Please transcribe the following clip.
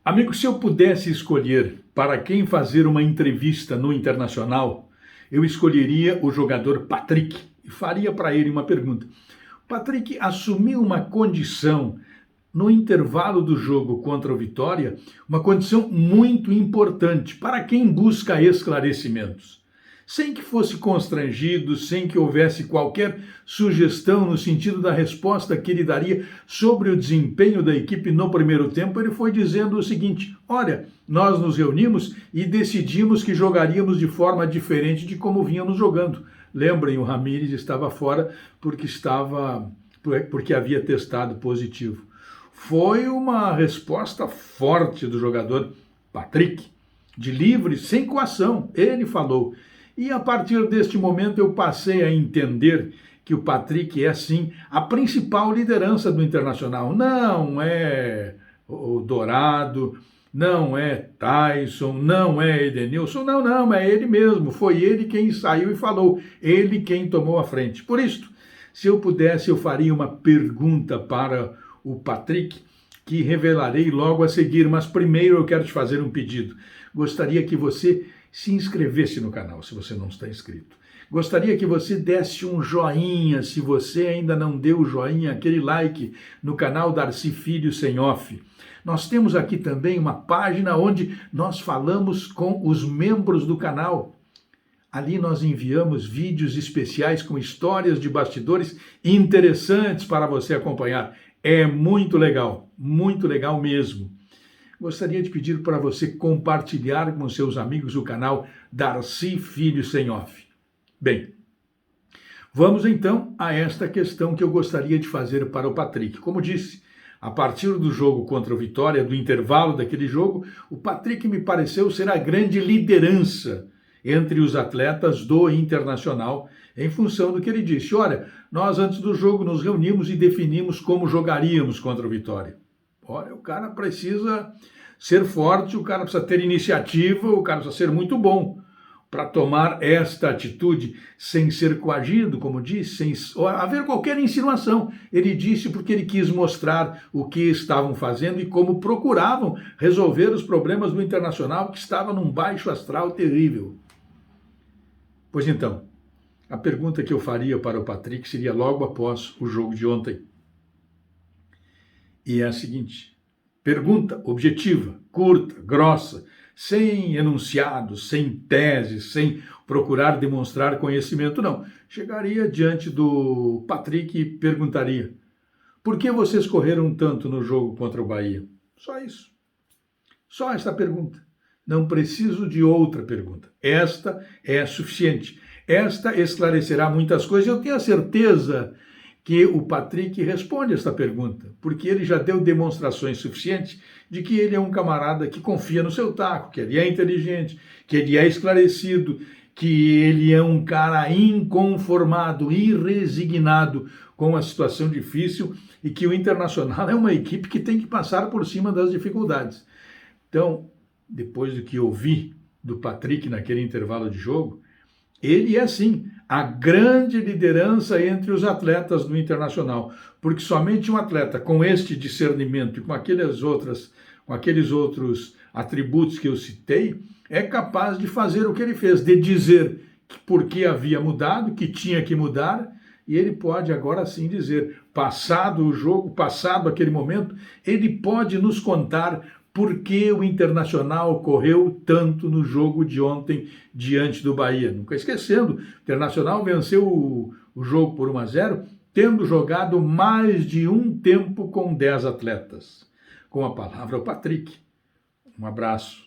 Amigo, se eu pudesse escolher para quem fazer uma entrevista no Internacional, eu escolheria o jogador Patrick e faria para ele uma pergunta. Patrick assumiu uma condição no intervalo do jogo contra o Vitória, uma condição muito importante para quem busca esclarecimentos. Sem que fosse constrangido, sem que houvesse qualquer sugestão no sentido da resposta que ele daria sobre o desempenho da equipe no primeiro tempo, ele foi dizendo o seguinte: olha, nós nos reunimos e decidimos que jogaríamos de forma diferente de como vínhamos jogando. Lembrem, o Ramires estava fora porque havia testado positivo. Foi uma resposta forte do jogador Patrick, de livre, sem coação. Ele falou. E a partir deste momento eu passei a entender que o Patrick é, sim, a principal liderança do Internacional. Não é o Dourado, não é Tyson, não é Edenilson, não, é ele mesmo. Foi ele quem saiu e falou, ele quem tomou a frente. Por isso, se eu pudesse, eu faria uma pergunta para o Patrick, que revelarei logo a seguir, mas primeiro eu quero te fazer um pedido. Gostaria que você se inscrevesse no canal, se você não está inscrito. Gostaria que você desse um joinha, se você ainda não deu o joinha, aquele like no canal Darcy Filho Sem Off. Nós temos aqui também uma página onde nós falamos com os membros do canal. Ali nós enviamos vídeos especiais com histórias de bastidores interessantes para você acompanhar. É muito legal mesmo. Gostaria de pedir para você compartilhar com seus amigos o canal Darcy Filho Sem Off. Bem, vamos então a esta questão que eu gostaria de fazer para o Patrick. Como disse, a partir do jogo contra o Vitória, do intervalo daquele jogo, o Patrick me pareceu ser a grande liderança entre os atletas do Internacional, em função do que ele disse. Olha, nós antes do jogo nos reunimos e definimos como jogaríamos contra o Vitória. Olha, o cara precisa ser forte, o cara precisa ter iniciativa, o cara precisa ser muito bom para tomar esta atitude sem ser coagido, como disse, sem haver qualquer insinuação. Ele disse porque ele quis mostrar o que estavam fazendo e como procuravam resolver os problemas do Internacional, que estava num baixo astral terrível. Pois então, a pergunta que eu faria para o Patrick seria logo após o jogo de ontem. E é a seguinte: pergunta objetiva, curta, grossa, sem enunciados, sem teses, sem procurar demonstrar conhecimento, não. Chegaria diante do Patrick e perguntaria: por que vocês correram tanto no jogo contra o Bahia? Só isso. Só essa pergunta. Não preciso de outra pergunta. Esta é suficiente. Esta esclarecerá muitas coisas. Eu tenho a certeza que o Patrick responde esta pergunta, porque ele já deu demonstrações suficientes de que ele é um camarada que confia no seu taco, que ele é inteligente, que ele é esclarecido, que ele é um cara inconformado, irresignado com a situação difícil e que o Internacional é uma equipe que tem que passar por cima das dificuldades. Então, depois do que eu vi do Patrick naquele intervalo de jogo, ele é, sim, a grande liderança entre os atletas do Internacional, porque somente um atleta com este discernimento e com aqueles outros atributos que eu citei, é capaz de fazer o que ele fez, de dizer por que havia mudado, que tinha que mudar, e ele pode agora sim dizer, passado o jogo, passado aquele momento, ele pode nos contar por que o Internacional correu tanto no jogo de ontem diante do Bahia. Nunca esquecendo, o Internacional venceu o jogo por 1-0, tendo jogado mais de um tempo com 10 atletas. Com a palavra, o Patrick. Um abraço.